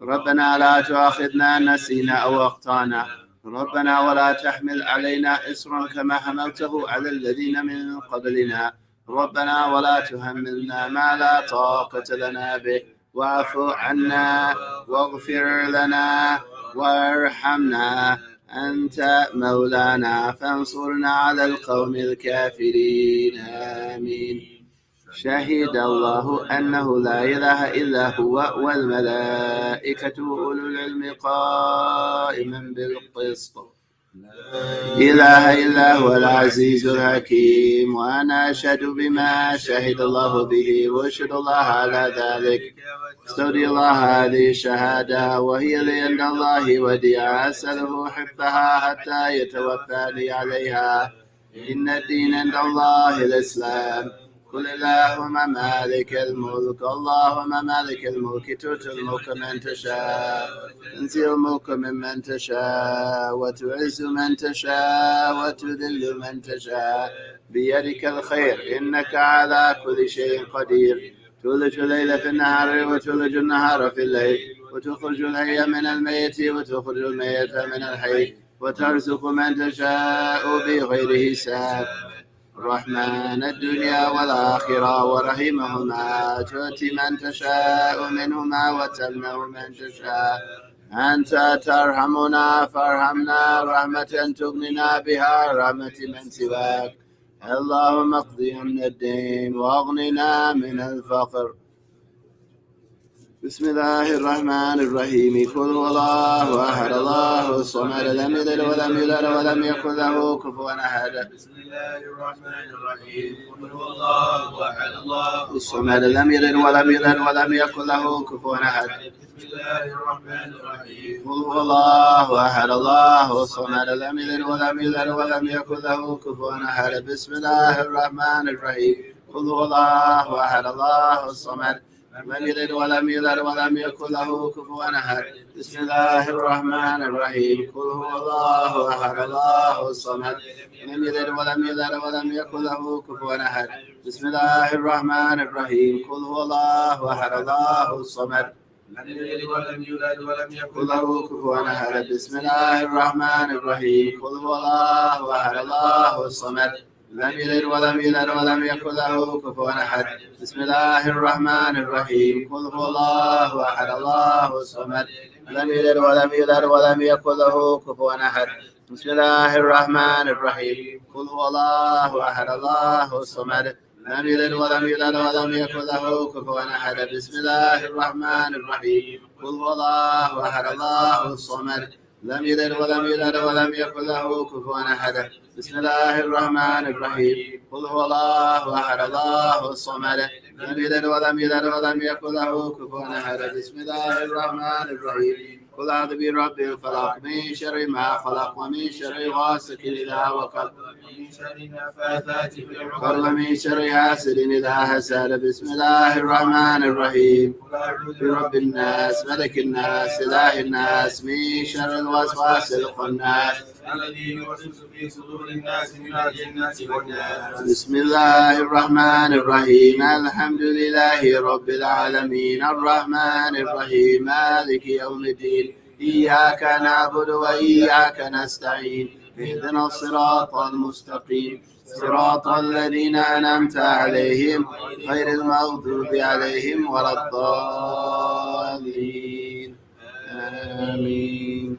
ربنا لا تؤاخذنا إن نسينا أو أخطأنا. ربنا ولا تحمل علينا إصرا كما حملته على الذين من قبلنا. ربنا ولا تحملنا ما لا طاقة لنا به واعف عنا واغفر لنا وارحمنا أنت مولانا فانصرنا على القوم الكافرين آمين. شهد الله أنه لا إله إلا هو والملائكة وأولو العلم قائما بالقسط لا إله إلا هو العزيز الحكيم. وأنا أشهد بما شهد الله به وأشهد الله على ذلك. استودع الله هذه الشهادة وهي لي عند الله وديعة أسأله حفظها حتى يتوفاني عليها. إن الدين عند الله الإسلام. قل اللهم مالك الملك اللهم مالك الملك تؤتي الملك من تشاء تنزع الملك ممن تشاء وتعز من تشاء وتذل من تشاء بيدك الخير إنك على كل شيء قدير. تولج الليل في النهار وتولج النهار في الليل وتخرج الحي من الميت وتخرج الميت من الحي وترزق من تشاء بغير حساب. رحمن الدنيا والآخرة ورحمهما تؤتي من تشاء منهما وتمنع من تشاء. أنت ترحمنا فارحمنا رحمة تغننا بها رحمة من سواك. اللهم اقض عنا الدين واغننا من الفقر. بسم الله الرحمن الرحيم. قل هو الله أحد الله الصمد لم يلد ولم يولد ولم يكن له كفوا أحد. بسم الله الرحمن الرحيم. قل هو الله أحد الله الصمد لم يلد ولم يولد ولم يكن له كفوا أحد. بسم الله الرحمن الرحيم. قل هو الله أحد الله الصمد لم يلد ولم يولد ولم يكن له كفوا أحد. بسم الله الرحمن الرحيم. قل هو الله أحد الله الصمد لم يلد ولم يولد ولم يكن له كفوا أحد. بسم الله الرحمن الرحيم. قل هو الله أحد الله الصمد لم يلد ولم يولد ولم يكن له كفوا أحد. بسم الله الرحمن الرحيم. قل هو الله أحد الله الصمد لم يلد ولم يولد ولم يكن قل له كفوا أحد. بسم الله الرحمن الرحيم. قل هو الله أحد الله الصمد لم يلد ولم يولد ولم يكن له كفوا أحد. بسم الله الرحمن الرحيم. قل هو الله أحد الله الصمد لم يلد ولم يولد ولم يكن له كفوا أحد. بسم الله الرحمن الرحيم. قل هو الله أحد الله الصمد لم يلد ولم يولد ولم يكن له كفوا أحد. بسم الله الرحمن الرحيم. قل هو الله أحد الله الصمد لم يلد ولم يولد ولم يكن له كفوا أحد. بسم الله الرحمن الرحيم. قل هو الله أحد الله الصمد لم يلد ولم يولد ولم يكن له كفوا أحد. بسم الله الرحمن الرحيم. قل أعوذ برب الفلق من شر ما خلق ومن شر غاسق إذا وقب ومن شر النفاثات في قل العقد ومن شر حاسد إذا حسد. بسم الله الرحمن الرحيم. قل أعوذ برب الناس ملك الناس إله الناس من شر الوسواس الخناس الذي يوسوس في صدور الناس من الجنة والناس. بسم الله الرحمن الرحيم. الحمد لله رب العالمين الرحمن الرحيم مالك يوم الدين إياك نعبد وإياك نستعين اهدنا الصراط المستقيم صراط الذين أنعمت عليهم غير المغضوب عليهم ولا الضالين آمين.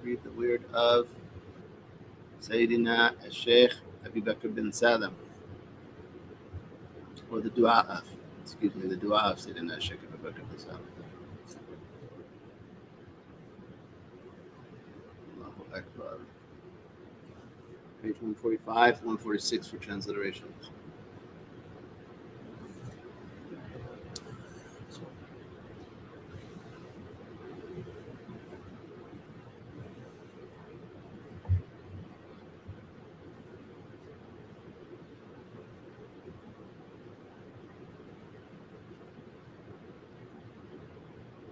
Read the word of Sayyidina al-Sheikh Abu Bakr bin Salam, or the dua of, the dua of Sayyidina al-Sheikh Abu Bakr bin Salam. Allahu Akbar. Page 145, 146 for transliteration.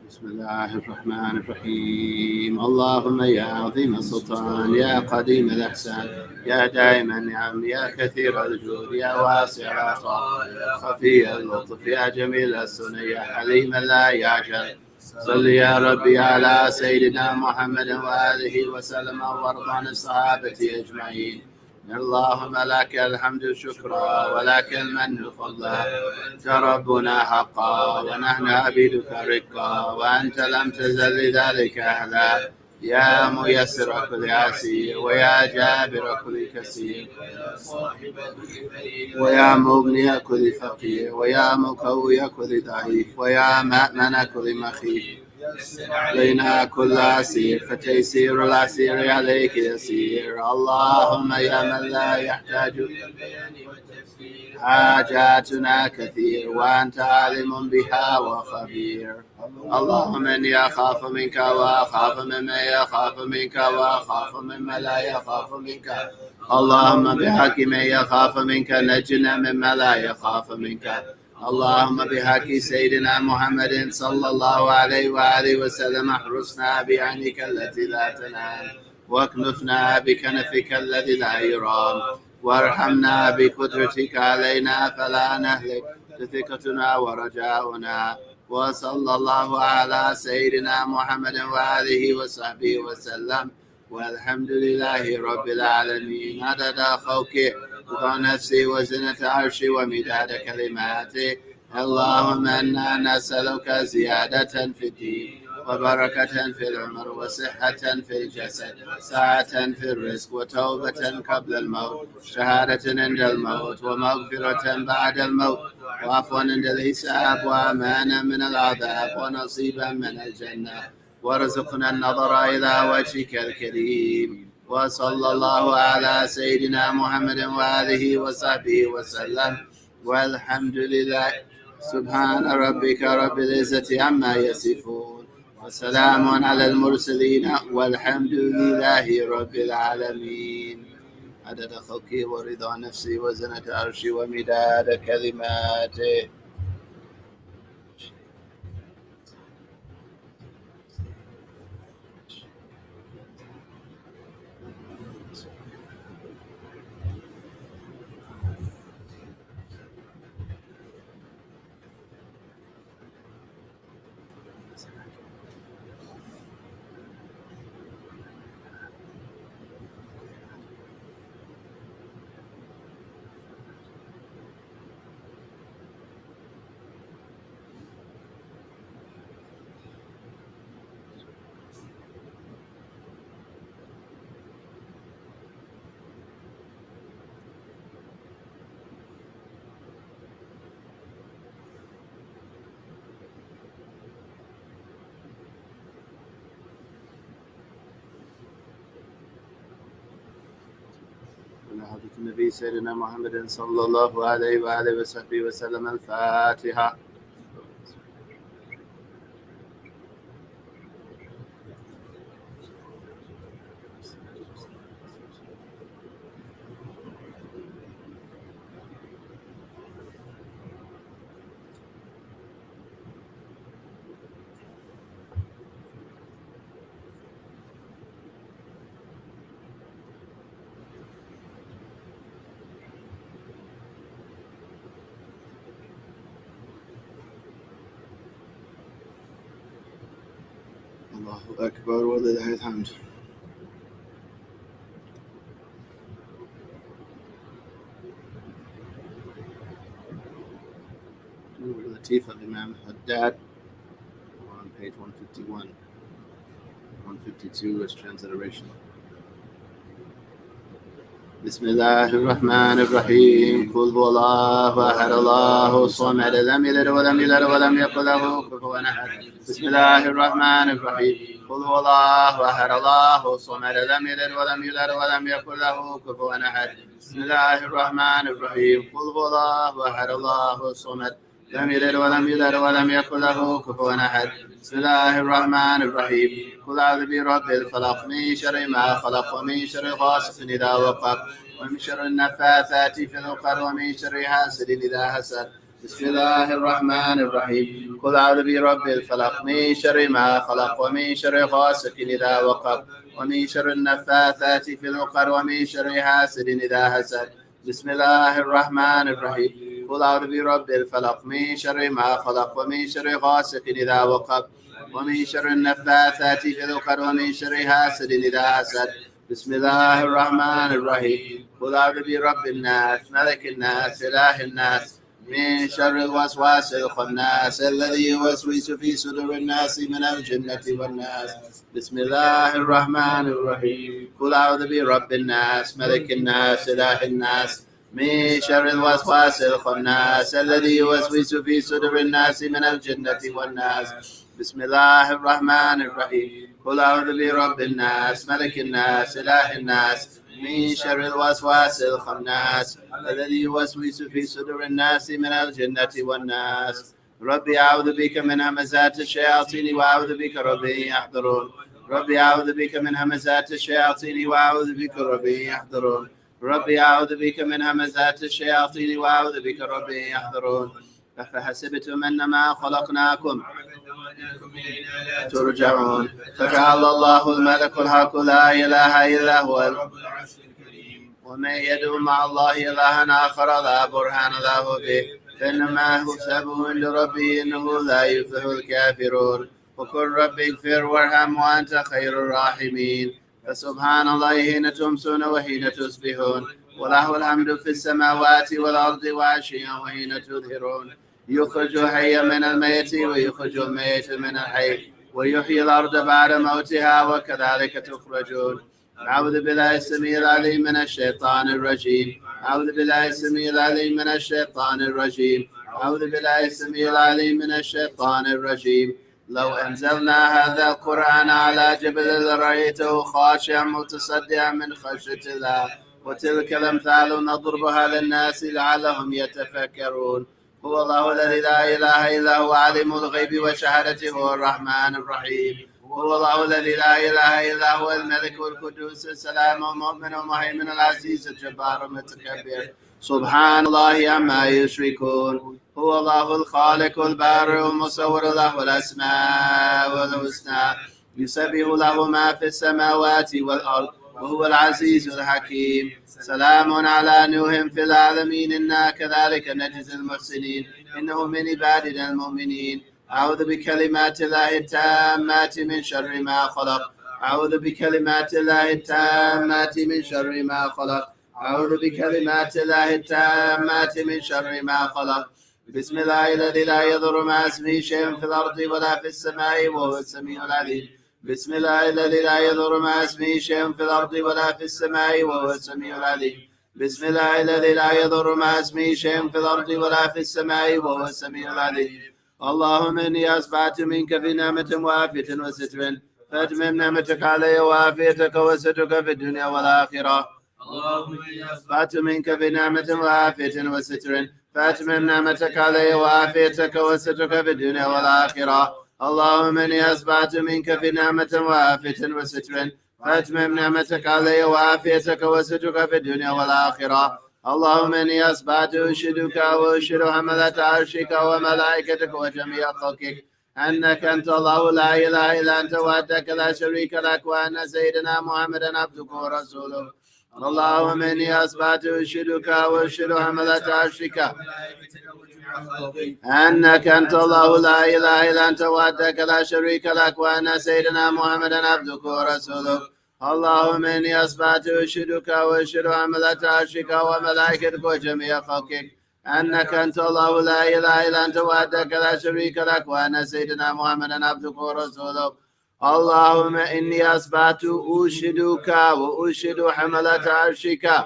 بسم الله الرحمن الرحيم. اللهم يا عظيم السلطان، يا قديم الإحسان، يا دائم النعم، يا كثير الجود، يا واسع العطاء، يا خفي اللطف، يا جميل السنة، يا حليم لا يعجل. صل يا ربي على سيدنا محمد وآله وسلم وارض عن الصحابة أجمعين. اللهم لك الحمد شكرا ولك المن فضلا، أنت ربنا حقا ونحن عبيدك رقا، وأنت لم تزل لذلك أهلا. يا ميسر كل عسير، ويا جابر كل كسير، ويا مغني كل فقير، ويا مقوي كل ضعيف، ويا مأمن كل مخيف. علينا كل عسير، فتيسير العسير عليك يسير. اللهم يا من لا يحتاج حاجاتنا كثير، وأنت عالم بها وخبير. اللهم إني أخاف منك وأخاف ممن يخاف منك وأخاف ممن لا يخاف منك. اللهم بحق من يخاف منك نجنا مما لا يخاف منك. اللهم بحق سيدنا محمد صلى الله عليه وآله وسلم احرسنا بعينك التي لا تنام، واكنفنا بكنفك الذي لا يرام، وارحمنا بقدرتك علينا فلا نهلك، ثقتنا ورجاؤنا. وصلى الله على سيدنا محمد وآله وصحبه وسلم، والحمد لله رب العالمين. عدد خلقه ونفسي وزنة عرشي ومداد كلماتي. اللهم إنا نسألك زيادة في الدين، وبركة في العمر، وصحة في الجسد، سعة في الرزق، وتوبة قبل الموت، شهادة عند الموت، ومغفرة بعد الموت، وعفوا عند الحساب، وأمانا من العذاب، ونصيبا من الجنة. وارزقنا النظر إلى وجهك الكريم. وصلى الله على سيدنا محمد وآله وصحبه وسلم، والحمد لله. سبحان ربك رب العزة عما يصفون، وسلام على المرسلين، والحمد لله رب العالمين. عدد خلقي ورضا نفسي وزنة عرشي ومداد كلماته. على حضرة النبي سيدنا محمد صلى الله عليه وآله وصحبه وسلم. الفاتحة. الله أكبر ولله الحمد. Latif al-Imam Haddad on page 151. 152 is transliteration. بسم الله الرحمن الرحيم. قل هو الله أحد الله الصمد، لم يلد ولم يولد ولم يكن له كفوا أحد. بسم الله الرحمن الرحيم. قل هو الله أحد الله الصمد، لم يلد ولم يولد ولم يكن له كفوا أحد. بسم الله الرحمن الرحيم. قل هو الله أحد الله الصمد، لم يلد ولم يولد ولم يكن له كفوا أحد. بسم الله الرحمن الرحيم. قل أعوذ برب الفلق، من شر ما خلق، ومن شر غاسق إذا وقب، ومن شر النفاثات في العقد، ومن شر حاسد إذا حسد. بسم الله الرحمن الرحيم قل أعوذ برب الفلق من شر ما خلق ومن شر غاسق إذا وقب ومن شر النفاثات في العقد ومن شر حاسد إذا حسد بسم الله الرحمن الرحيم قل أعوذ برب الفلق من شر ما خلق ومن شر غاسق إذا وقب ومن شر النفاثات في العقد ومن شر حاسد إذا حسد بسم الله الرحمن الرحيم قل أعوذ برب الناس ملك الناس إله الناس من شر الوسواس الخناس الذي يوسوس في صدور الناس من الجنة والناس بسم الله الرحمن الرحيم قل أعوذ برب الناس ملك الناس إله الناس من شر الوسواس الخناس الذي يوسوس في صدور الناس من الجنة والناس بسم الله الرحمن الرحيم قل أعوذ برب الناس ملك الناس إله الناس من شر الوسواس الخناس الذي يوسوس في صدور الناس من الجنة والناس ربي أعوذ بك من همزات الشياطين وأعوذ بك ربي يحضرون ربي أعوذ بك من همزات الشياطين وأعوذ بك ربي يحضرون ربي أعوذ بك من همزات الشياطين وأعوذ بك ربي يحضرون أفحسبتم أنما خلقناكم ترجعون فتعالى الله الملك الحق لا إله إلا هو ومن يدعو مع الله إلها آخر لا برهان له به فإنما حسابه عند ربه إنه لا يفلح الكافرون وقل رب اغفر وارحم وأنت خير الراحمين فسبحان الله حين تمسون وحين تصبحون وله الحمد في السماوات والأرض وعشيا وحين تظهرون يخرج الحي من الميت ويخرج الميت من الحي ويحيي الأرض بعد موتها وكذلك تخرجون أعوذ بالله السميع العليم من الشيطان الرجيم أعوذ بالله السميع العليم من الشيطان الرجيم أعوذ بالله السميع العليم من الشيطان الرجيم لو أنزلنا هذا القرآن على جبل لرأيته خاشعا متصدعا من خشية الله وتلك الأمثال نضربها للناس لعلهم يتفكرون هو الله الذي لا إله إلا هو عالم الغيب والشهادة هو الرحمن الرحيم هو الله الذي لا إله إلا هو الملك القدوس السلام المؤمن المهيمن العزيز الجبار المتكبر سبحان الله عما يشركون هو الله الخالق البارئ المصور له الأسماء الحسنى يسبح له ما في السماوات والأرض وهو العزيز الحكيم سلام على نوح في العالمين إنا كذلك نجزي المحسنين إنه من عبادنا المؤمنين أعوذ بكلمات الله التامات من شر ما خلق أعوذ بكلمات الله التامات من شر ما خلق أعوذ بكلمات الله التامات من شر ما خلق بسم الله الذي لا يضر مع اسمه شيء في الأرض ولا في السماء وهو السميع العليم بسم الله الذي لا يضر مع اسمه شيء في الأرض ولا في السماء وهو السميع العليم بسم الله الذي لا يضر مع اسمه شيء في الأرض ولا في السماء وهو السميع العليم اللهم إني أصبحت منك في نعمة وعافية وستر فأتمم نعمتك علي وعافيتك وسترك في الدنيا والآخرة اللهم إني أصبحت منك في نعمة وعافية وستر فأتمم نعمتك علي وعافيتك وسترك في الدنيا والآخرة اللهم إني أصبحت منك في نعمة وعافية وستر فأتمم نعمتك علي وعافيتك وسترك في الدنيا والآخرة اللهم إني أصبحت أشهدك وأشهد حملة عرشك وملائكتك وجميع خلقك أنك أنت الله لا إله إلا أنت وحدك لا شريك لك وأن سيدنا محمدا عبدك ورسولك اللهم إني أصبحت أشهدك وأشهد حملة عرشك أنك أنت الله لا إله إلا أنت وحدك لا شريك لك وأن سيدنا محمدا عبدك ورسولك اللهم إني أصبحت أشهدك وأشهد حملة عرشك وملائكتك وجميع خلقك أنك أنت الله لا إله إلا أنت وحدك لا شريك لك وأن سيدنا محمدا عبدك ورسولك اللهم إني أصبحت أشهدك وأشهد حملة عرشك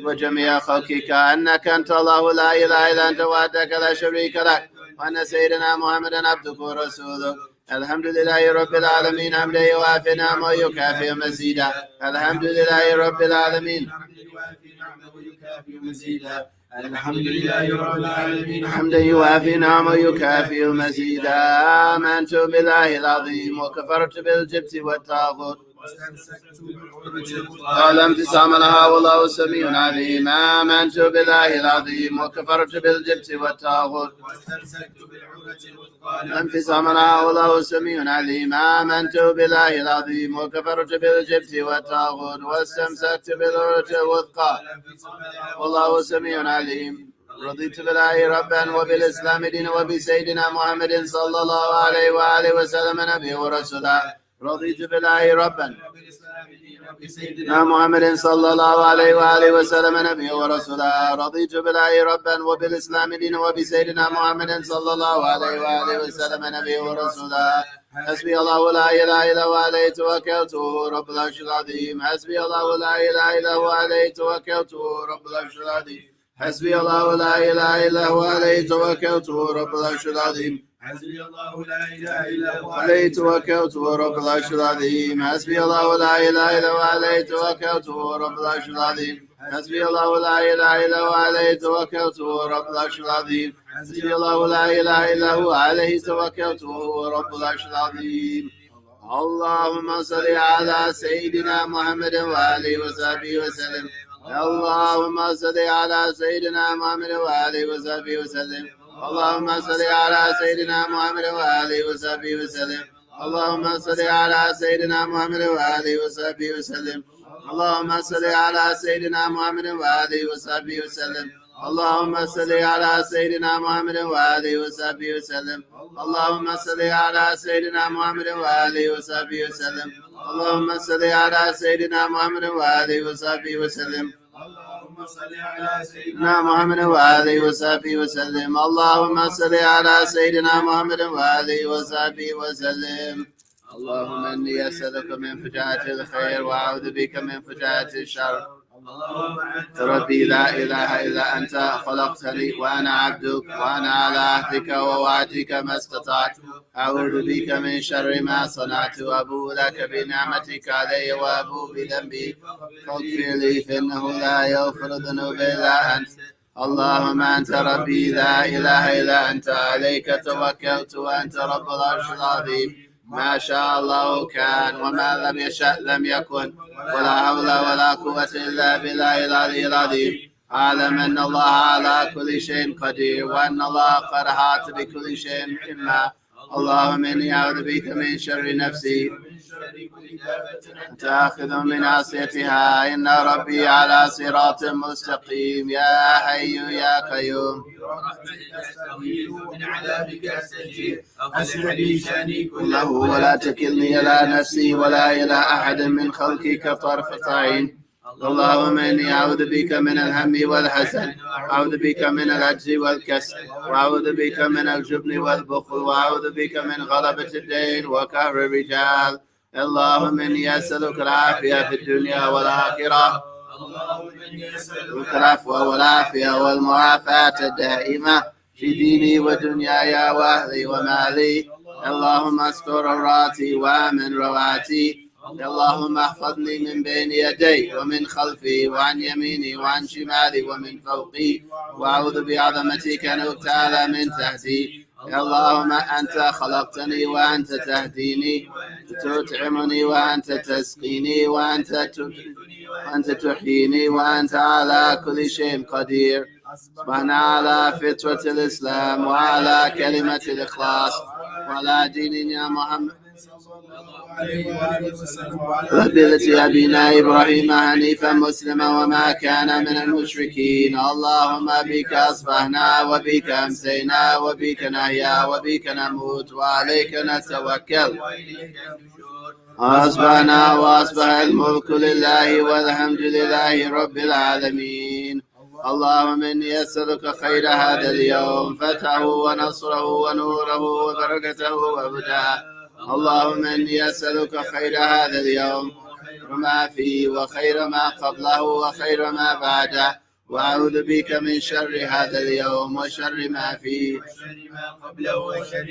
وجميع خلقك أنك أنت الله لا إله إلا أنت وحدك لا شريك لك وأن سيدنا محمدا عبدك ورسولك الحمد لله رب العالمين حمدا يوافي نعمه ويكافئ مزيدا الحمد لله رب العالمين الحمد لله رب العالمين حمدا يوافي نعمه ويكافئ مزيدا آمنت بالله العظيم وكفرت بالجبت والطاغوت واستمسكت بالعروة الوثقى قال انفصام لها والله سميع عليم. آمنت بالله العظيم وكفرت بالجبت والطاغوت واستمسكت بالعروة الوثقى لا انفصام لها والله سميع عليم. آمنت بالله العظيم وكفرت بالجبت والطاغوت واستمسكت بالعروة الوثقى والله سميع عليم. رضيت بالله ربا وبالإسلام دينا وبسيدنا محمد صلى الله عليه وآله وسلم نبيا ورسولا. رضيت بالله ربا وبسيدنا محمد صلى الله عليه وآله وسلم نبيا ورسولا. رضيت بالله ربا وبالإسلام دينا وبسيدنا محمد صلى الله عليه وآله وسلم نبيا ورسولا. حسبي الله لا إله إلا هو عليه توكلت رب العرش العظيم. حسبي الله لا إله إلا هو عليه توكلت رب العرش العظيم. حسبي الله لا إله إلا هو عليه توكلت رب العرش العظيم. حسبي الله لا إله إلا هو عليه توكلت رب العرش العظيم. حسبي الله لا إله إلا هو عليه توكلت رب العرش العظيم. حسبي الله لا إله إلا هو عليه توكلت رب العرش العظيم. حسبي الله لا إله إلا هو عليه توكلت رب العرش العظيم. اللهم صل على سيدنا محمد وآله وصحبه وسلم. اللهم صل على سيدنا محمد وآله وصحبه وسلم. اللهم صل على سيدنا محمد وآله وصحبه وسلم. اللهم صل على سيدنا محمد وآله وصحبه وسلم. اللهم صل على سيدنا محمد وآله وصحبه وسلم. اللهم صل على سيدنا محمد وآله وصحبه وسلم. اللهم صل على سيدنا محمد وآله وصحبه وسلم. اللهم صل على سيدنا محمد وآله وصحبه وسلم. اللهم صل على سيدنا محمد وآله وصحبه وسلم. اللهم صل على سيدنا محمد وآله وصحبه وسلم. اللهم إني أسألك من فجاءة الخير وأعوذ بك من فجاءة الشر. اللهم أنت ربي لا إله إلا أنت خلقتني وأنا عبدك وأنا على عهدك ووعدك ما استطعت. أعوذ بك من شر ما صنعت وأبوء لك بنعمتك علي وأبوء بذنبي فاغفر لي فإنه لا يغفر الذنوب إلا أنت. اللهم أنت ربي لا إله إلا أنت عليك توكلت وأنت رب العرش العظيم. ما شاء الله كان وما لم يشأ لم يكن ولا حول ولا قوة إلا بالله العلي العظيم. أعلم أن الله على كل شيء قدير وأن الله قد أحاط بكل شيء علما. اللهم إني أعوذ بك من شر نفسي تأخذ من عصيتها. إن ربي على صراط مستقيم. يا حي يا قيوم من عذابك أستجير أصلح لي شأني كله ولا تكلني إلى نفسي ولا إلى أحد من خلقك طرفة عين. اللهم إني أعوذ بك من الهم والحزن. أعوذ بك من العجز والكسل. وأعوذ بك من الجبن والبخل. وأعوذ بك من غلبة الدين وقهر الرجال. اللهم إني أسألك العافية في الدنيا والآخرة. اللهم إني أسألك العفو والعافية والمعافاة الدائمة في ديني ودنياي وأهلي ومالي. اللهم استر عوراتي وآمن روعاتي. اللهم احفظني من بين يدي ومن خلفي وعن يميني وعن شمالي ومن فوقي. وأعوذ بعظمتك أن أغتال من تحتي. اللهم أنت خلقتني وأنت تهديني تطعمني وأنت تسقيني وأنت تحييني وأنت على كل شيء قدير. أصبحنا على فطرة الإسلام وعلى كلمة الإخلاص وعلى ديننا محمد وملة أبينا إبراهيم حنيفا مسلما وما كان من المشركين. اللهم بك أصبحنا وبك أمسينا وبك نحيا وبك نموت وعليك نتوكل. أصبحنا وأصبح الملك لله والحمد لله رب العالمين. اللهم إني أسألك خير هذا اليوم فتحه ونصره ونوره وبركته وهداه. اللهم إني أسألك خير هذا اليوم وما فيه وخير ما قبله وخير ما بعده. وأعوذ بك من شر هذا اليوم وشر ما فيه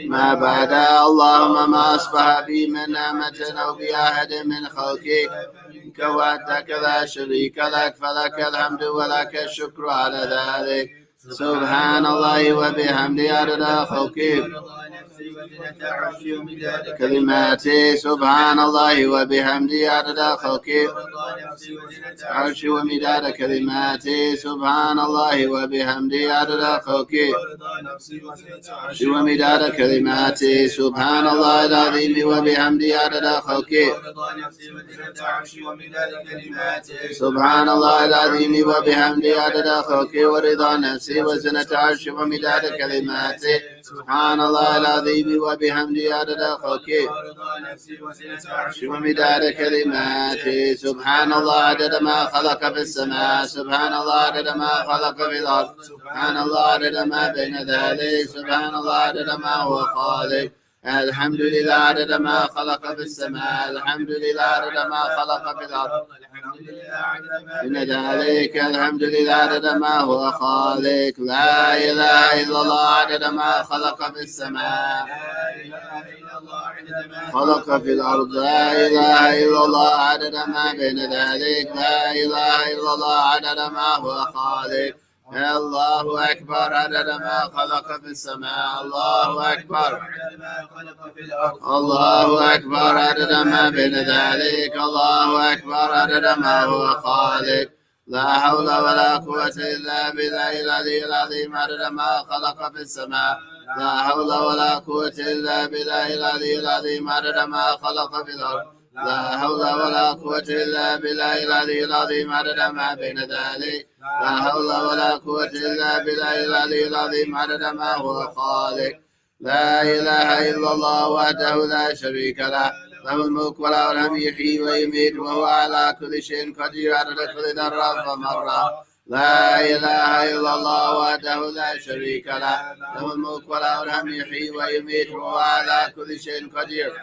ما بعده. اللهم ما أصبح بي من نعمة أو بأحد من خلقك منك وحدك لا شريك لك فلك الحمد ولك الشكر على ذلك. سبحان الله وبحمده عدد خلقه ورضا نفسي وزنة عرشي ومداد كلماته سبحان الله وبحمده عدد خلقه ورضا نفسي وزنة عرشي ومداد كلماته سبحان الله وبحمده عدد خلقه ورضا نفسي وزنة عرشي ومداد كلماته سبحان الله العظيم وبحمده عدد خلقه ورضا نفسي وزنة عرشي ومداد كلماته سبحان الله العظيم وبحمده عدد خلقه ورضا نفسي وزنة عرشي ومداد كلماته سبحان الله العظيم وبحمده عدد خلقه ورضا نفسي وزنة عرشي ومداد كلماته سبحان الله عدد ما خلق في السماء سبحان الله عدد ما خلق في الأرض سبحان الله عدد ما بين ذلك سبحان الله عدد ما هو خالق الحمد لله عدد ما خلق في السماء الحمد لله عدد ما خلق في الأرض الحمد لله عدد ما إن ذلك الحمد لله عدد ما هو خالق لا إله إلا الله عدد ما خلق في السماء لا إله إلا الله عدد ما خلق في الأرض لا إله إلا الله عدد ما بين ذلك لا إله إلا الله عدد ما هو خالق الله أكبر عدد ما خلق في السماء الله أكبر عدد ما خلق في الأرض الله أكبر عدد ما بين ذلك الله أكبر عدد ما هو خالق لا حول ولا قوة إلا بالله العلي العظيم عدد ما خلق في السماء لا حول ولا قوة إلا بالله العلي العظيم عدد ما خلق في الأرض لا حول ولا قوة إلا بالله العلي العظيم عدد ما بين ذلك لا حول ولا قوة إلا بالله العلي العظيم عدد ما هو خالق لا إله إلا الله وحده لا شريك له له الملك وله الحمد يحيي ويميت وهو على كل شيء قدير عدد كل ذرة فمرة لا إله إلا الله وحده لا شريك له له الملك وله الحمد يحيي ويميت وهو على كل شيء قدير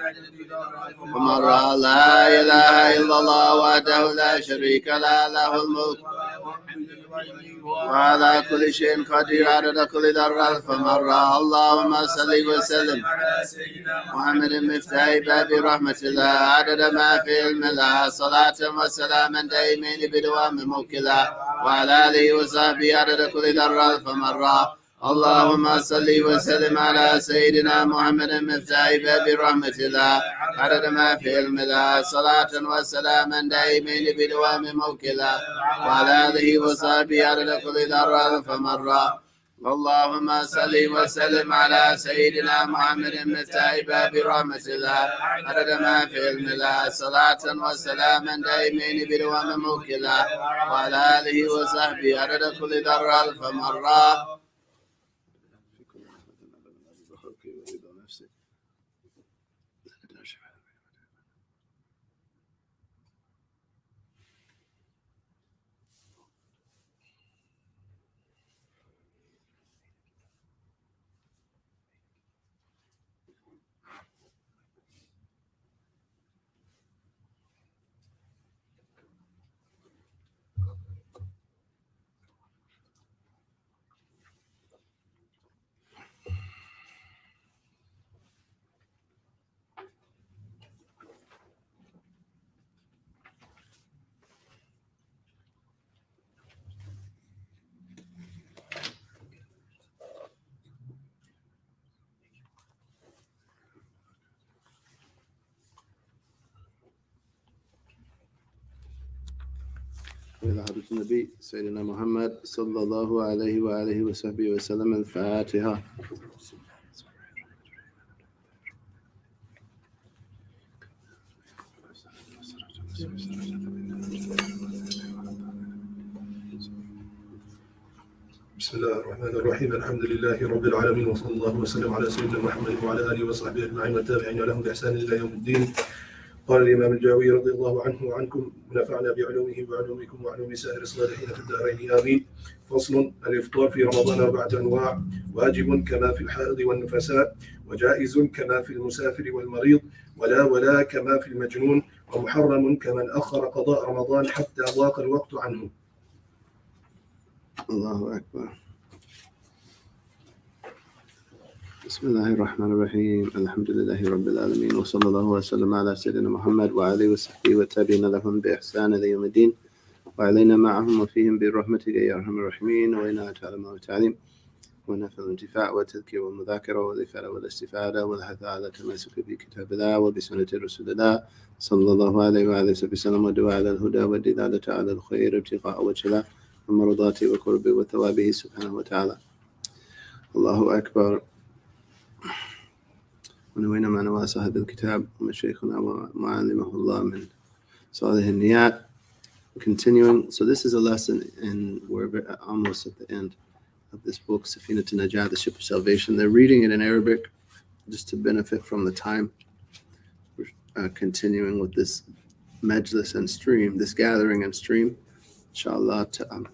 ومرة لا إله إلا الله وحده لا شريك له له الملك وعلى كل شيء قدير عدد كل ذرة فمرة اللهم صل وسلم على سيدنا محمد مفتاح باب رحمة الله عدد ما في علم الله صلاة وسلاما دائمين بدوام ملك الله وعلى آله وصحبه عدد كل ذرة فمرة اللهم صل وسلم على سيدنا محمد مفتاح باب رحمة الله عدد ما في علم الله صلاة وسلاما دائمين بدوام ملك الله وعلى آله وصحبه عدد كل ذرة فمرة اللهم صل وسلم على سيدنا محمد مفتاح باب رحمة الله عدد ما في علم الله صلاة وسلاما دائمين بدوام ملك الله وعلى آله وصحبه عدد كل ذرة فمرة إلى حضرة النبي سيدنا محمد صلى الله عليه وآله وصحبه وسلم الفاتحة. بسم الله الرحمن الرحيم الحمد لله رب العالمين وصلى الله وسلم على سيدنا محمد وعلى آله وصحبه أجمعين والتابعين لهم بإحسان إلى يوم الدين. قال الإمام الجاوي رضي الله عنه وعنكم ونفعنا بعلومه وعلومكم وعلوم سائر الصالحين في الدارين آمين. فصل: الإفطار في رمضان 4 أنواع: واجب كما في الحائض والنفساء، وجائز كما في المسافر والمريض، ولا كما في المجنون، ومحرم كمن أخر قضاء رمضان حتى ضاق الوقت عنه. الله أكبر. بسم الله الرحمن الرحيم الحمد لله رب العالمين وصلى الله وسلم على سيدنا محمد وعلى آله وصحبه والتابعين لهم بإحسان إلى يوم الدين. وعلينا معهم وفيهم برحمتك يا أرحم الراحمين وإنك على ما تعلم ونفذ الانتفاع والتذكير والمذاكرة والإفادة والاستفادة والحث على التمسك بكتاب الله وبسنة رسول الله صلى الله عليه وعلى آله وسلم والدعاء على الهدى والدلالة على الخير ابتغاء وجه الله ومرضاته وقربه وثوابه سبحانه وتعالى. الله أكبر. ونوينا ما نوى صاحب الكتاب ومشايخنا ومعلمه الله من صالح النيات. Continuing, so this is a lesson, and we're almost at the end of this book, Safina to Najah, the Ship of Salvation. They're reading it in Arabic just to benefit from the time. We're continuing with this majlis and stream, this gathering and stream, inshallah, to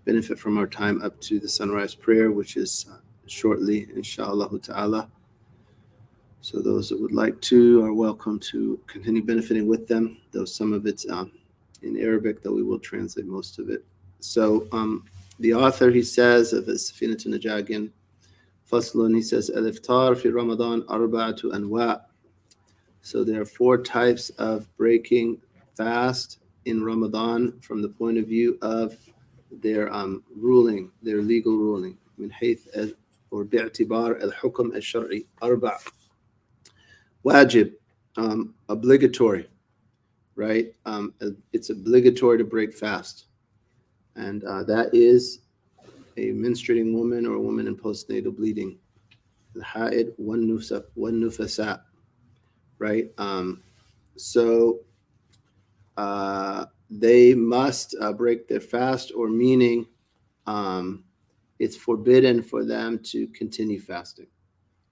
benefit from our time up to the sunrise prayer, which is shortly, inshallah ta'ala. So those that would like to are welcome to continue benefiting with them, though some of it's in Arabic, though we will translate most of it. So the author, he says, of Safina to Najah again, Faslun, he says, Al-Iftar fi Ramadan arba'atu anwa'. So there are 4 types of breaking fast in Ramadan from the point of view of their ruling, their legal ruling. Min hayth or bi'tibar al-hukm al-shar'i arba'. Wajib, obligatory. Right? It's obligatory to break fast. And that is a menstruating woman or a woman in postnatal bleeding. Al-ha'id wan nufasa. Right? So they must break their fast, or meaning it's forbidden for them to continue fasting.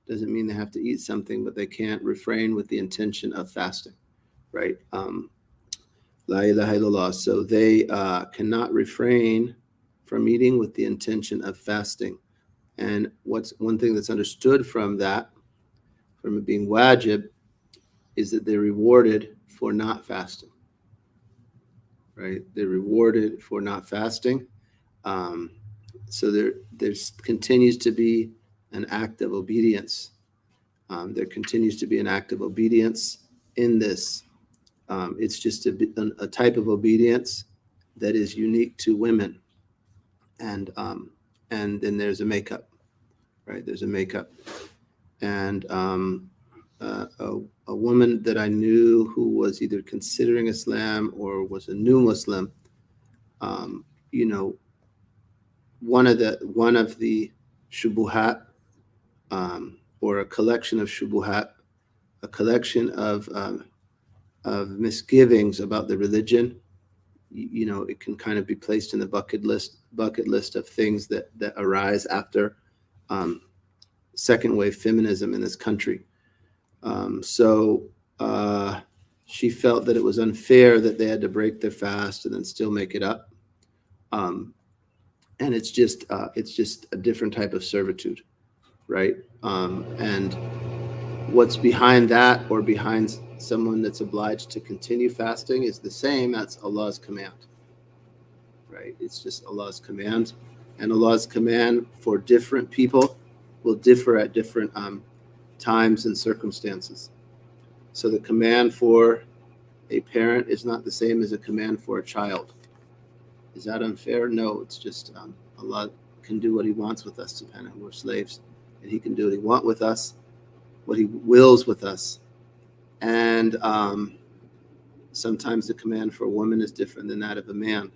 Doesn't mean they have to eat something, but they can't refrain with the intention of fasting. Right? La ilaha illallah. So they cannot refrain from eating with the intention of fasting. And what's one thing that's understood from that, from it being wajib, is that they're rewarded for not fasting. Right? They're rewarded for not fasting. So there continues to be an act of obedience. There continues to be an act of obedience in this. It's just a type of obedience that is unique to women, and then there's a makeup, right? There's a makeup, and a woman that I knew who was either considering Islam or was a new Muslim, one of the shubuhat, or a collection of shubuhat, a collection of misgivings about the religion. It can kind of be placed in the bucket list of things that arise after second wave feminism in this country. So she felt that it was unfair that they had to break their fast and then still make it up. And it's just a different type of servitude, right? And what's behind that, or behind someone that's obliged to continue fasting, is the same. That's Allah's command, right? It's just Allah's command, and Allah's command for different people will differ at different times and circumstances. So the command for a parent is not the same as a command for a child. Is that unfair? No, it's just Allah can do what He wants with us. Subhanahu, we're slaves, and He can do what He wants with us, what He wills with us. And sometimes the command for a woman is different than that of a man.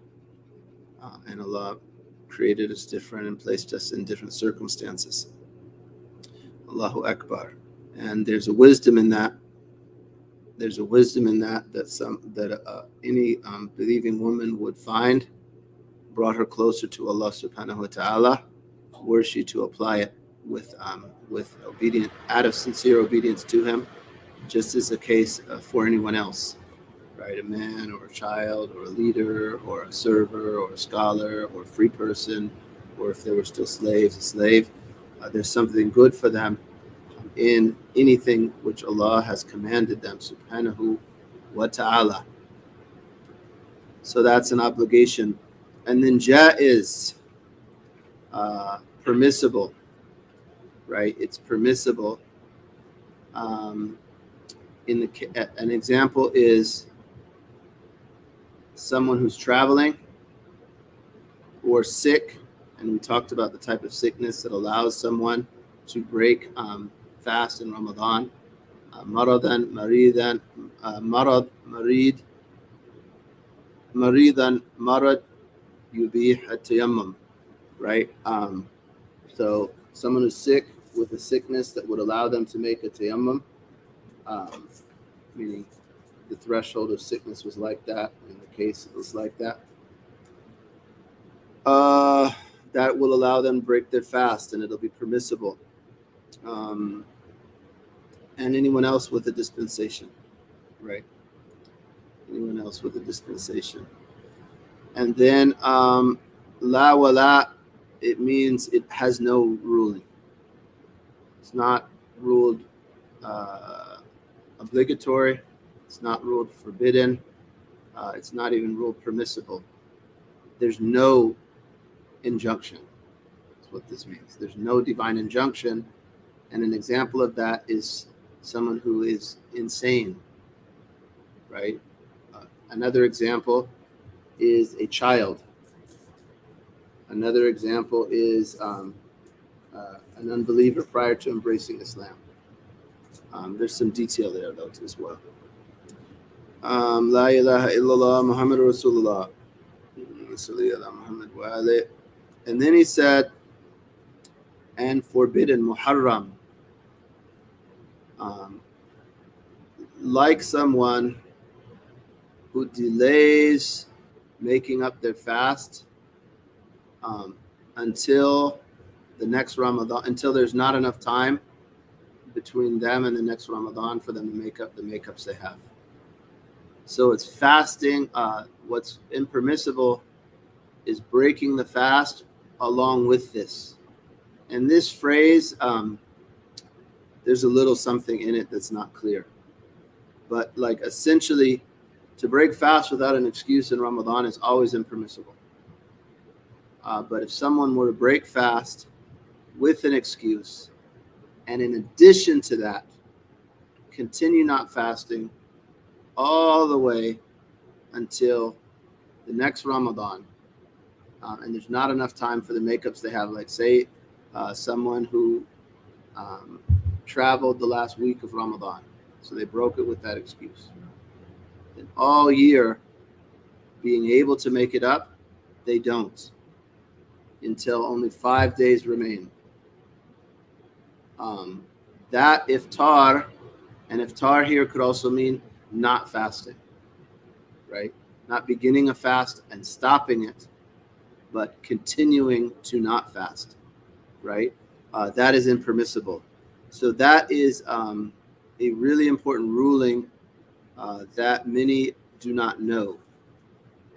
And Allah created us different and placed us in different circumstances. Allahu Akbar. And there's a wisdom in that. There's a wisdom in that any believing woman would find brought her closer to Allah subhanahu wa ta'ala, were she to apply it with obedience, out of sincere obedience to Him, just as the case for anyone else, right? A man or a child or a leader or a server or a scholar or a free person, or if they were still slaves, a slave. There's something good for them in anything which Allah has commanded them, subhanahu wa ta'ala. So that's an obligation. And then jaiz, permissible, right? It's permissible. An example is someone who's traveling or sick, and we talked about the type of sickness that allows someone to break fast in Ramadan. Maradan, maridan, marad, marid, maridan, marad, yubih at-tayammum, right? So someone who's sick with a sickness that would allow them to make a tayammum, meaning the threshold of sickness was like that, in the case it was like that, that will allow them to break their fast, and it'll be permissible. And anyone else with a dispensation, right? Anyone else with a dispensation. And then la wala, it means it has no ruling. It's not ruled obligatory. It's not ruled forbidden. It's not even ruled permissible. There's no injunction. That's what this means. There's no divine injunction. And an example of that is someone who is insane, right? Another example is a child. Another example is an unbeliever prior to embracing Islam. There's some detail there, though, as well. La ilaha illallah Muhammad Rasulullah. And then he said, and forbidden, muharram. Like someone who delays making up their fast until the next Ramadan, until there's not enough time between them and the next Ramadan for them to make up the makeups they have. So it's fasting. What's impermissible is breaking the fast along with this. And this phrase, there's a little something in it that's not clear. But like essentially, to break fast without an excuse in Ramadan is always impermissible. But if someone were to break fast with an excuse, and in addition to that, continue not fasting all the way until the next Ramadan, and there's not enough time for the makeups they have, like say someone who traveled the last week of Ramadan, so they broke it with that excuse. And all year, being able to make it up, they don't, until only 5 days remain. That iftar, and iftar here could also mean not fasting, right? Not beginning a fast and stopping it, but continuing to not fast, right? That is impermissible. So that is a really important ruling that many do not know.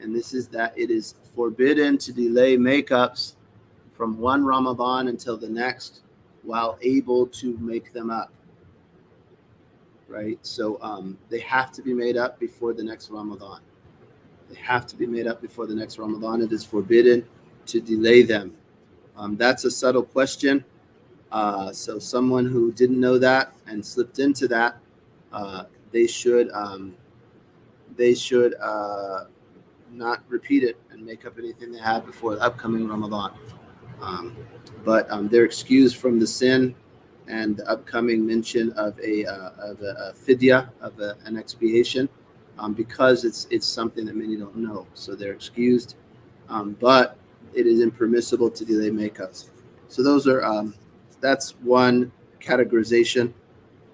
And this is that it is forbidden to delay makeups from one Ramadan until the next while able to make them up, right? So they have to be made up before the next Ramadan. They have to be made up before the next Ramadan. It is forbidden to delay them. That's a subtle question. So someone who didn't know that and slipped into that, they should not repeat it and make up anything they had before the upcoming Ramadan. But they're excused from the sin and the upcoming mention of a fidya, of an expiation, because it's something that many don't know. So they're excused, but it is impermissible to delay makeups. So those are that's one categorization,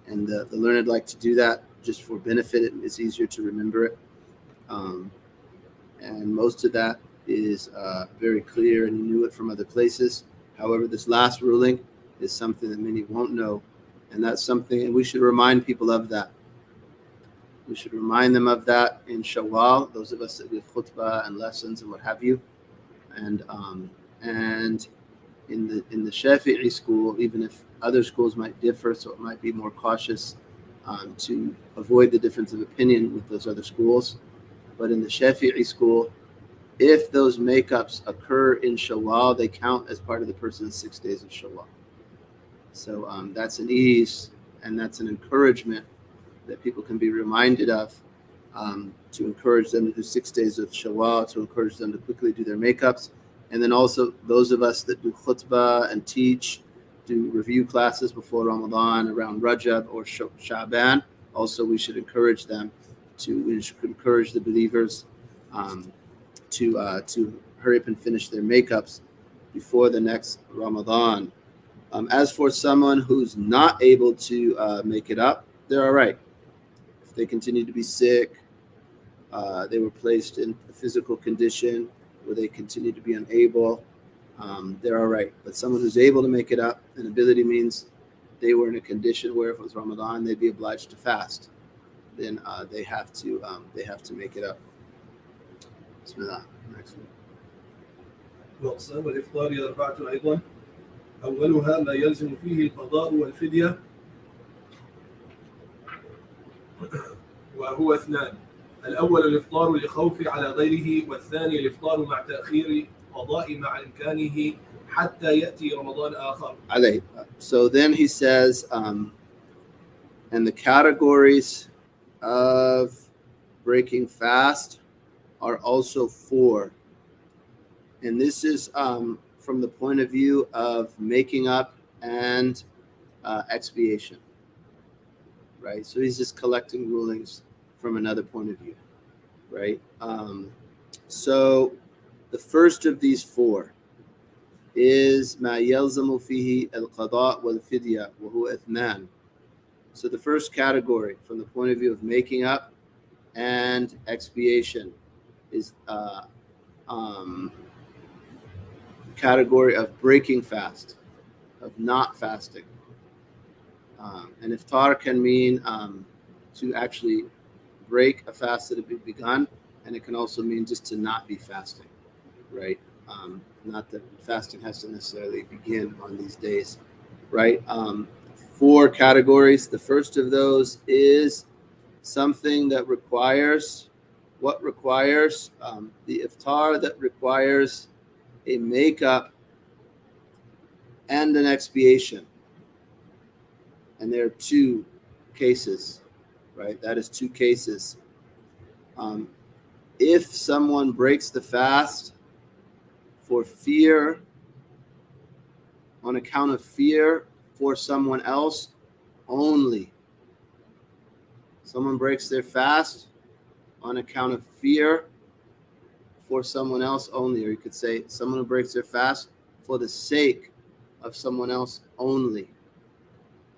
and the learned like to do that just for benefit. It's easier to remember it, and most of that is very clear, and you knew it from other places. However, this last ruling is something that many won't know, and that's something, and we should remind people of that. We should remind them of that in Shawwal, those of us that give khutbah and lessons and what have you, and in the Shafi'i school, even if other schools might differ, so it might be more cautious to avoid the difference of opinion with those other schools. But in the Shafi'i school, if those makeups occur in Shawwal, they count as part of the person's 6 days of Shawwal. So that's an ease, and that's an encouragement that people can be reminded of to encourage them to do 6 days of Shawwal, to encourage them to quickly do their makeups. And then also those of us that do khutbah and teach, do review classes before Ramadan around Rajab or Sha'ban. Also, we should encourage them we should encourage the believers to hurry up and finish their makeups before the next Ramadan. As for someone who's not able to make it up, they're all right. If they continue to be sick, they were placed in a physical condition where they continue to be unable, they're all right. But someone who's able to make it up, and ability means they were in a condition where if it was Ramadan, they'd be obliged to fast. Then they have to make it up. Bismillah. Next one. وأقسام الإفطار أربعة أيضا. أولها ما يلزم فيه القضاء والفدية وهو اثنان. الأول الإفطار لخوف على غيره، والثاني الإفطار مع تأخير قضاء مع إمكانه حتى يأتي رمضان آخر. عليه. So then he says, and the categories of breaking fast are also 4. And this is from the point of view of making up and expiation, right? So he's just collecting rulings from another point of view, right? So the first of these 4 is ما يلزم فيه القضاء والفدية وهو اثنان. So the first category from the point of view of making up and expiation is category of breaking fast, of not fasting. And iftar can mean to actually break a fast that had been begun, and it can also mean just to not be fasting, right? Not that fasting has to necessarily begin on these days, right? 4 categories. The first of those is something that requires, the iftar that requires a makeup and an expiation. And there are 2 cases, right? That is 2 cases. If someone breaks the fast for fear, on account of fear for someone else only. Someone breaks their fast on account of fear for someone else only. Or you could say someone who breaks their fast for the sake of someone else only.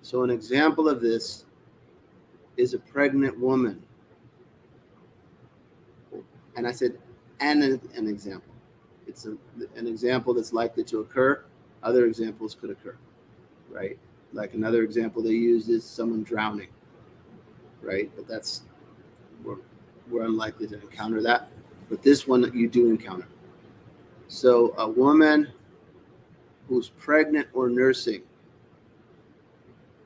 So an example of this is a pregnant woman. And I said, and an example. It's an example that's likely to occur. Other examples could occur, right? Like another example they use is someone drowning, right? But that's, we're unlikely to encounter that. But this one you do encounter. So a woman who's pregnant or nursing,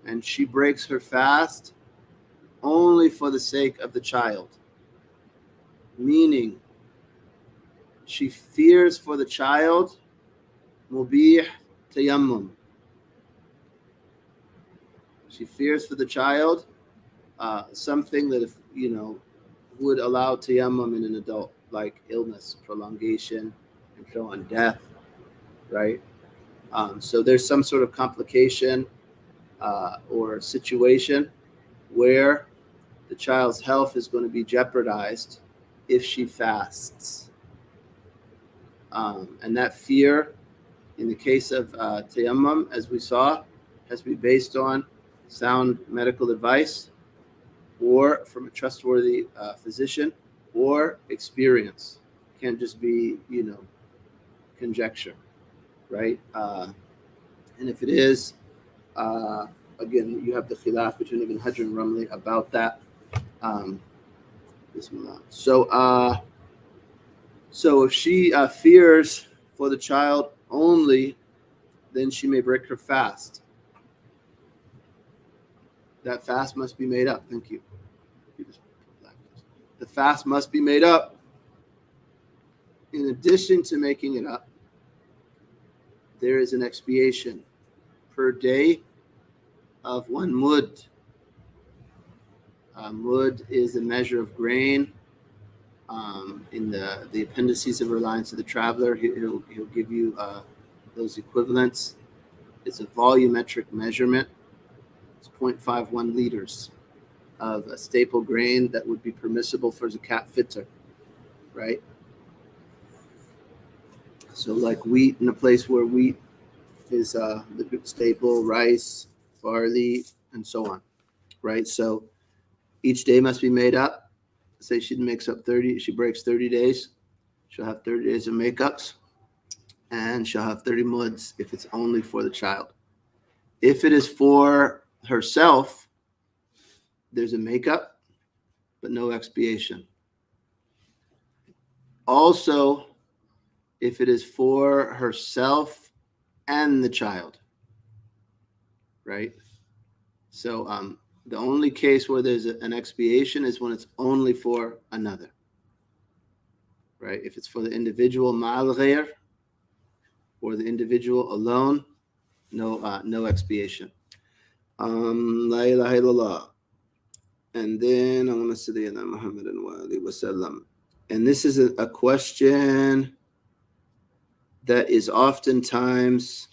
and she breaks her fast only for the sake of the child, meaning she fears for the child, mubih tayammum. She fears for the child something that, if would allow tayammum in an adult, like illness, prolongation, and so on, death, right? So there's some sort of complication or situation where the child's health is going to be jeopardized if she fasts. And that fear, in the case of tayammum, as we saw, has to be based on sound medical advice or from a trustworthy physician or experience. Can't just be, conjecture, right? And if it is, again, you have the khilaf between Ibn Hajr and Ramli about that. Bismillah. So if she fears for the child only, then she may break her fast. That fast must be made up. Thank you. The fast must be made up. In addition to making it up, there is an expiation per day of 1 mud. Mud is a measure of grain. In the appendices of Reliance of the Traveler, he'll give you those equivalents. It's a volumetric measurement. It's 0.51 liters of a staple grain that would be permissible for zakat fitr, right? So like wheat, in a place where wheat is the staple, rice, barley, and so on, right? So each day must be made up. Say she makes up 30, she breaks 30 days. She'll have 30 days of makeups, and she'll have 30 muds if it's only for the child. If it is for herself, there's a makeup, but no expiation. Also, if it is for herself and the child, right? So the only case where there's an expiation is when it's only for another, right? If it's for the individual ma'al ghayr, or the individual alone, no expiation. La ilaha illallah. And then I'm going to say Muhammad wa alihi wa sallam. And this is a question that is oftentimes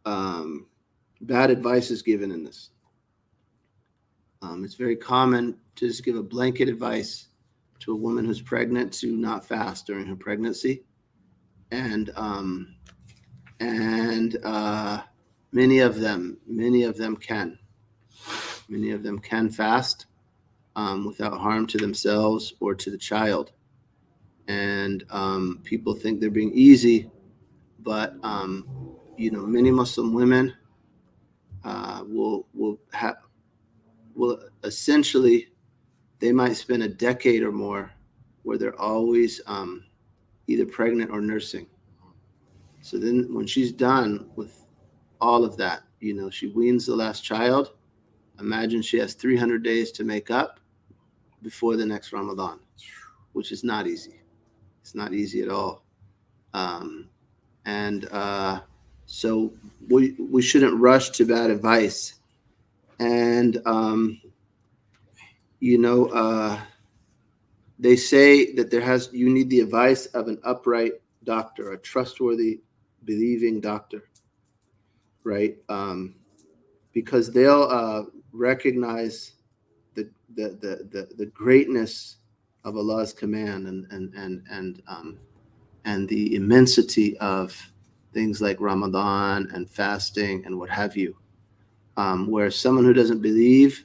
bad advice is given in this. It's very common to just give a blanket advice to a woman who's pregnant to not fast during her pregnancy, and many of them can fast without harm to themselves or to the child. And people think they're being easy, but many Muslim women will essentially, they might spend a decade or more where they're always either pregnant or nursing. So then when she's done with all of that, she weans the last child. Imagine she has 300 days to make up before the next Ramadan, which is not easy. It's not easy at all. So we shouldn't rush to bad advice. And, they say that you need the advice of an upright doctor, a trustworthy, believing doctor, right? Because they'll recognize the greatness of Allah's command and the immensity of things like Ramadan and fasting and what have you. Where someone who doesn't believe,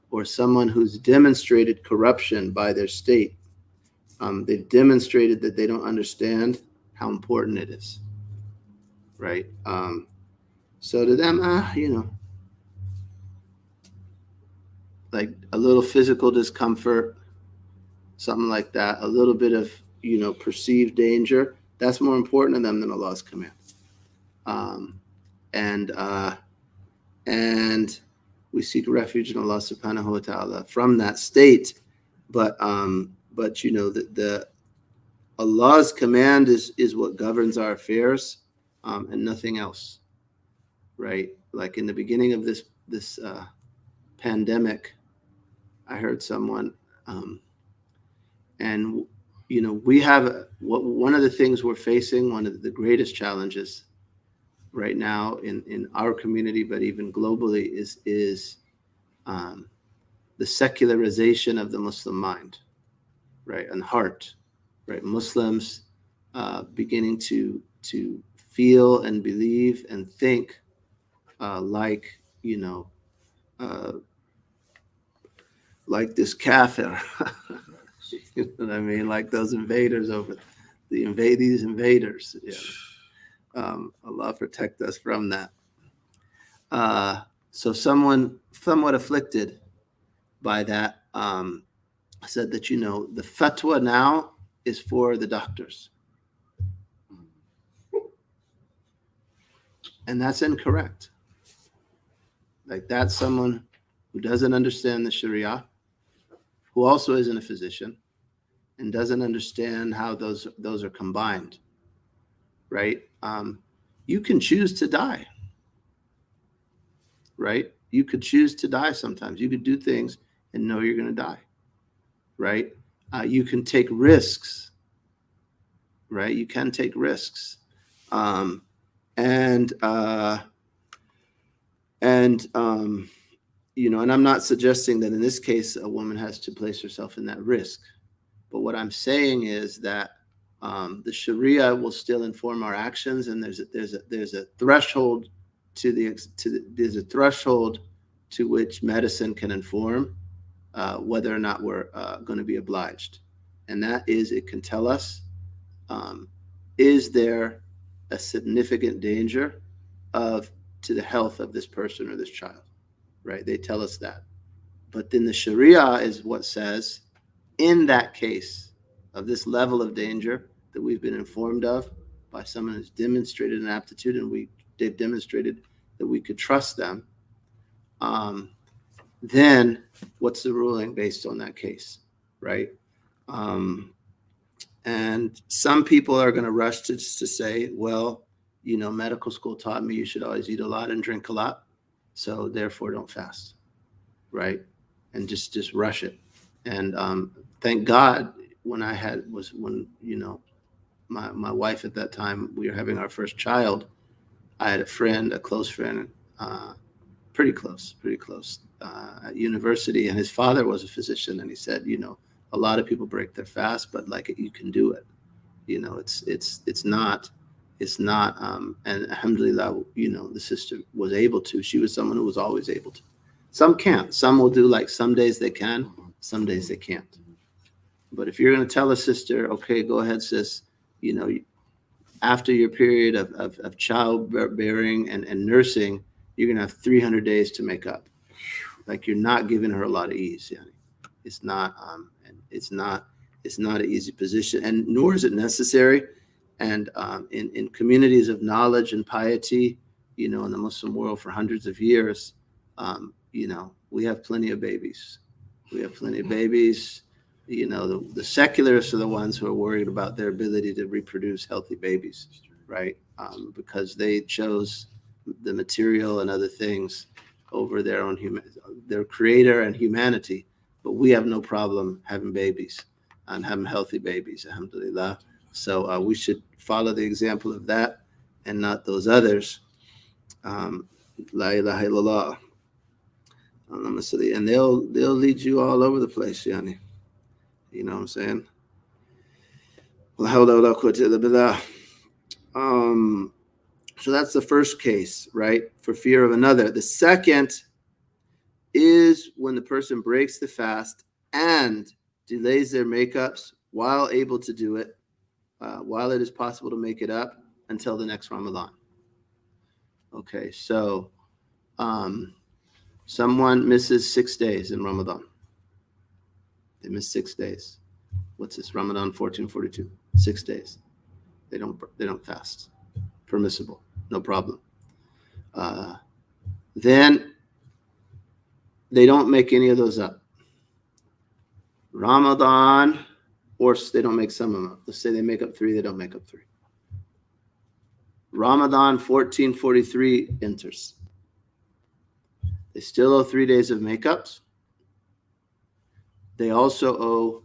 or someone who's demonstrated corruption by their state, they've demonstrated that they don't understand how important it is, right? So to them, like a little physical discomfort, something like that, a little bit of, perceived danger, that's more important to them than Allah's command. And we seek refuge in Allah subhanahu wa ta'ala from that state. But the Allah's command is what governs our affairs, and nothing else, right? Like in the beginning of this pandemic, I heard someone, and we have one of the things we're facing, one of the greatest challenges right now in our community, but even globally, is the secularization of the Muslim mind, right, and heart, right? Muslims beginning to feel and believe and think like this kafir, you know what I mean? Like those invaders these invaders. Allah protect us from that. So someone somewhat afflicted by that said that, the fatwa now is for the doctors. And that's incorrect. Like, that's someone who doesn't understand the Sharia, who also isn't a physician, and doesn't understand how those are combined, right? You can choose to die, right? You could choose to die sometimes. You could do things and know you're going to die, right? You can take risks, right? You can take risks. And I'm not suggesting that in this case a woman has to place herself in that risk. But what I'm saying is that the Sharia will still inform our actions, and there's a threshold there's a threshold to which medicine can inform whether or not we're going to be obliged, and that is it can tell us is there a significant danger to the health of this person or this child, right? They tell us that, but then the Sharia is what says in that case of this level of danger that we've been informed of by someone who's demonstrated an aptitude and they've demonstrated that we could trust them, then what's the ruling based on that case, right? And some people are going to rush to say, well, medical school taught me you should always eat a lot and drink a lot, so therefore don't fast, right? And just rush it. And thank God when my wife at that time, we were having our first child, I had a close friend, pretty close at university, and his father was a physician, and he said, a lot of people break their fast, but you can do it. It's not, and alhamdulillah, the sister was able to. She was someone who was always able to. Some can't. Some will do some days they can, some days they can't. But if you're going to tell a sister, okay, go ahead, sis, after your period of childbearing and nursing, you're going to have 300 days to make up. You're not giving her a lot of ease. It's not an easy position, and nor is it necessary. And in communities of knowledge and piety, in the Muslim world for hundreds of years, we have plenty of babies. The secularists are the ones who are worried about their ability to reproduce healthy babies, right? Because they chose the material and other things over their own their creator and humanity. But we have no problem having babies and having healthy babies, alhamdulillah. So we should follow the example of that and not those others. La ilaha illallah. And they'll lead you all over the place, yani. You know what I'm saying? So that's the first case, right? For fear of another. The second is when the person breaks the fast and delays their makeups while able to do it, while it is possible to make it up until the next Ramadan. Okay, so someone misses 6 days in Ramadan. They miss 6 days. What's this? Ramadan 1442. 6 days. They don't fast. Permissible. No problem. Then they don't make any of those up. Ramadan, or they don't make some of them up. Let's say they make up 3, they don't make up 3. Ramadan 1443 enters. They still owe 3 days of makeups. They also owe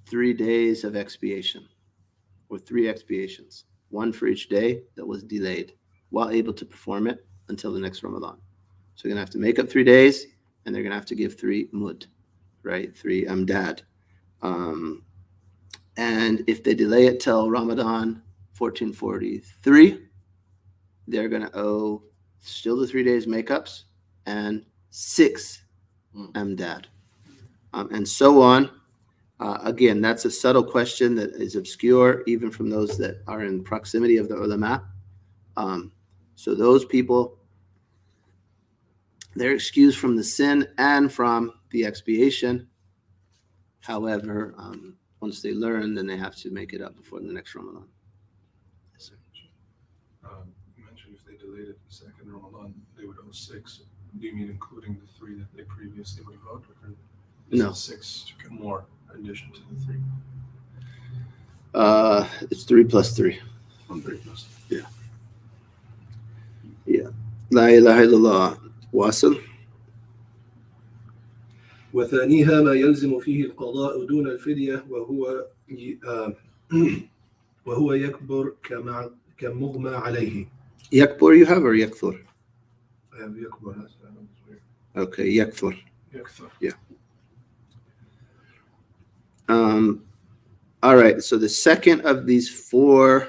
3 days of expiation, or 3 expiations, 1 for each day that was delayed while able to perform it until the next Ramadan. So they're going to have to make up 3 days, and they're going to have to give 3 mud, right? 3 amdad. And if they delay it till Ramadan 1443, they're going to owe still the 3 days makeups and 6 amdad. And so on. Again, that's a subtle question that is obscure even from those that are in proximity of the ulama. So those people, they're excused from the sin and from the expiation. However, once they learn, then they have to make it up before the next Ramadan. Yes, sir. You mentioned if they delayed it the second Ramadan, they would owe 6. Do you mean including the 3 that they previously would have owed? Or No. 6 more in addition to the 3? It's 3 plus 3. 3 plus. Yeah. La ilaha illallah. Wasil. وثانيها ما يلزم فيه القضاء دون الفدية وهو يكبر كمغمى عليه. يكبر you have or يكثر? يكبر. Okay, يكثر. Yeah. All right, so the second of these four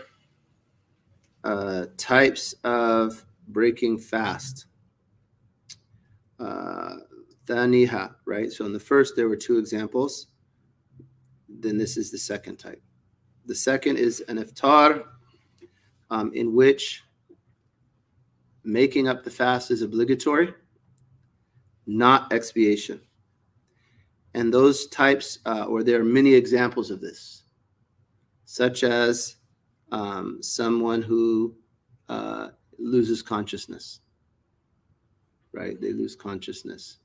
types of breaking fast. Thaniha, right? So in the first, there were two examples. Then this is the second type. The second is an iftar, in which making up the fast is obligatory, not expiation. And those types, or there are many examples of this, such as someone who loses consciousness, right? They lose consciousness.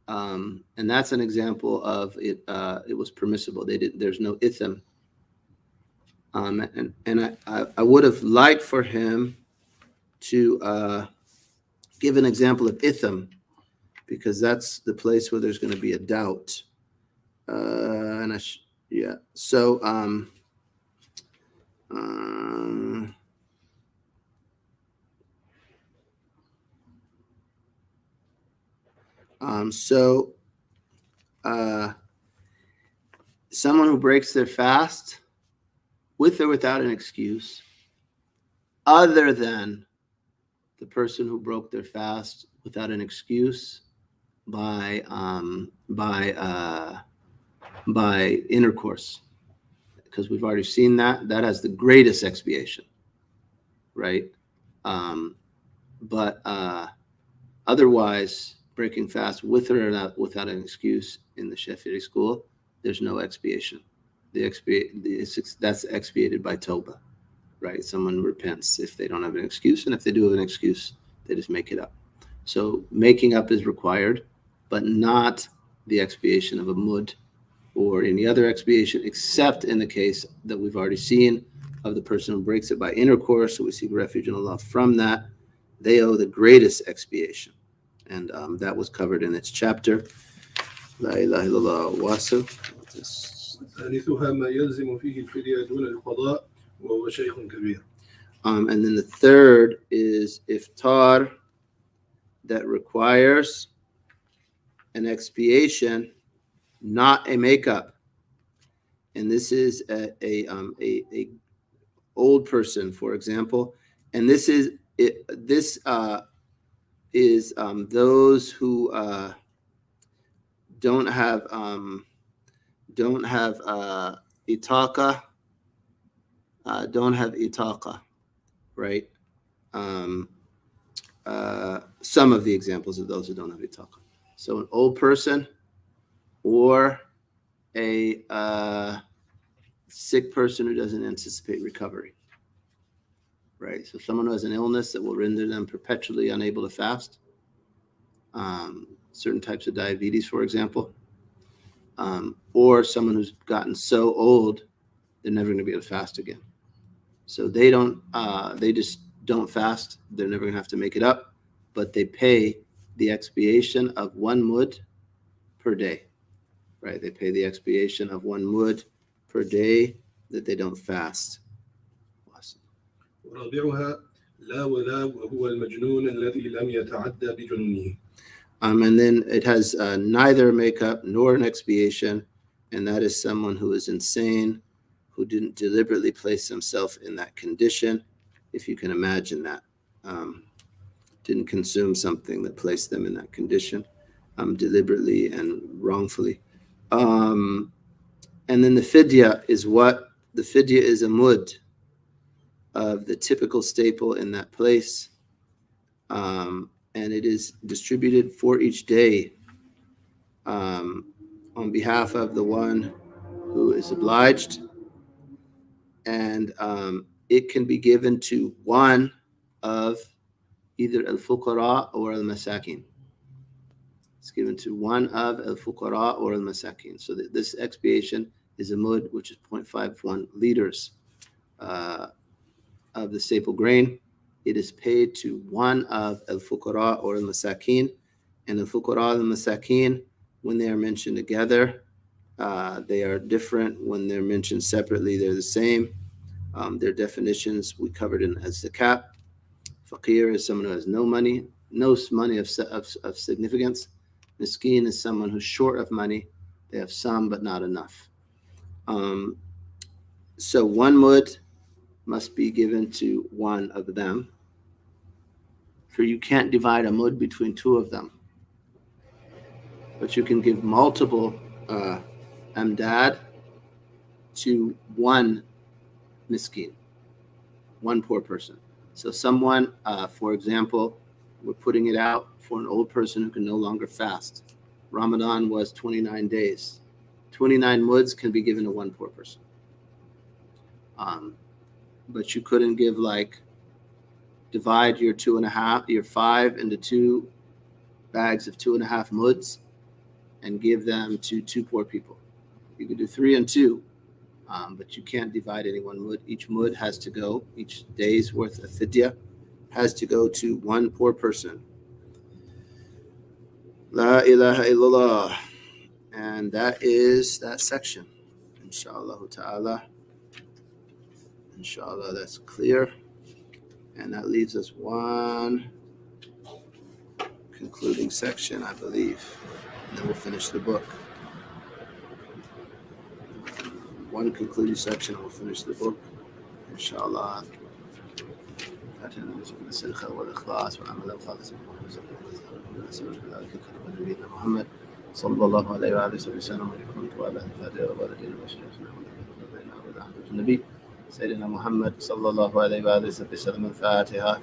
And that's an example of it. It was permissible. There's no itham. And I would have liked for him to give an example of itham, because that's the place where there's going to be a doubt. Yeah. So someone who breaks their fast with or without an excuse, other than the person who broke their fast without an excuse by intercourse, because we've already seen that has the greatest expiation, right? But otherwise, breaking fast with or without an excuse in the Shafi'i school, there's no expiation. That's expiated by tawbah, right? Someone repents if they don't have an excuse, and if they do have an excuse, they just make it up. So making up is required, but not the expiation of a mud or any other expiation, except in the case that we've already seen of the person who breaks it by intercourse. So we seek refuge in Allah from that. They owe the greatest expiation. And that was covered in its chapter. La ilaha illallah wasu. ثالثها ما يلزم فيه الفدية دون القضاء وهو شيخ كبير. And then the third is iftar that requires an expiation, not a makeup. And this is a old person, for example. And this is those who don't have itaqa, right? Some of the examples of those who don't have itaqa. So an old person or a sick person who doesn't anticipate recovery, right? So someone who has an illness that will render them perpetually unable to fast, certain types of diabetes, for example, or someone who's gotten so old they're never going to be able to fast again. So they just don't fast. They're never going to have to make it up, but they pay the expiation of 1 mud per day, right? They pay the expiation of 1 mud per day that they don't fast. ورابعها لا ولا وهو المجنون الذي لم يتعدى بجنونه. And then it has neither makeup nor an expiation, and that is someone who is insane, who didn't deliberately place himself in that condition, if you can imagine that. Didn't consume something that placed them in that condition deliberately and wrongfully. And then the fidya is what? The fidya is a mud of the typical staple in that place. And it is distributed for each day on behalf of the one who is obliged. And it can be given to one of either al-fuqara or al-masakin. It's given to one of al-fuqara or al-masakin. So this expiation is a mud, which is 0.51 liters of the staple grain. It is paid to one of al-fuqara or al-masakin. And al-fuqara al-masakin when they are mentioned together. They are different when they're mentioned separately. They're the same. Their definitions we covered in as zakat. Faqir is someone who has no money of significance. Miskeen is someone who's short of money. They have some, but not enough. So 1 mud must be given to one of them. So you can't divide a mud between 2 of them. But you can give multiple amdad to 1 miskeen, 1 poor person. So someone, for example, we're putting it out for an old person who can no longer fast. Ramadan was 29 days. 29 muds can be given to 1 poor person. But you couldn't give divide your 5 into 2 bags of 2.5 muds and give them to 2 poor people. You could do 3 and 2, but you can't divide any 1 mud. Each mud has to go, each day's worth of fidya has to go to 1 poor person. La ilaha illallah. And that is that section. Inshallah ta'ala. Inshallah, that's clear. And that leaves us 1 concluding section, I believe. And then we'll finish the book. 1 concluding section and we'll finish the book. Inshallah. محمد صلى الله عليه وآله وسلم كنت وعلى الفاتحة وبلدنا وشيخنا النبي سيدنا محمد صلى الله عليه وآله وسلم الفاتحة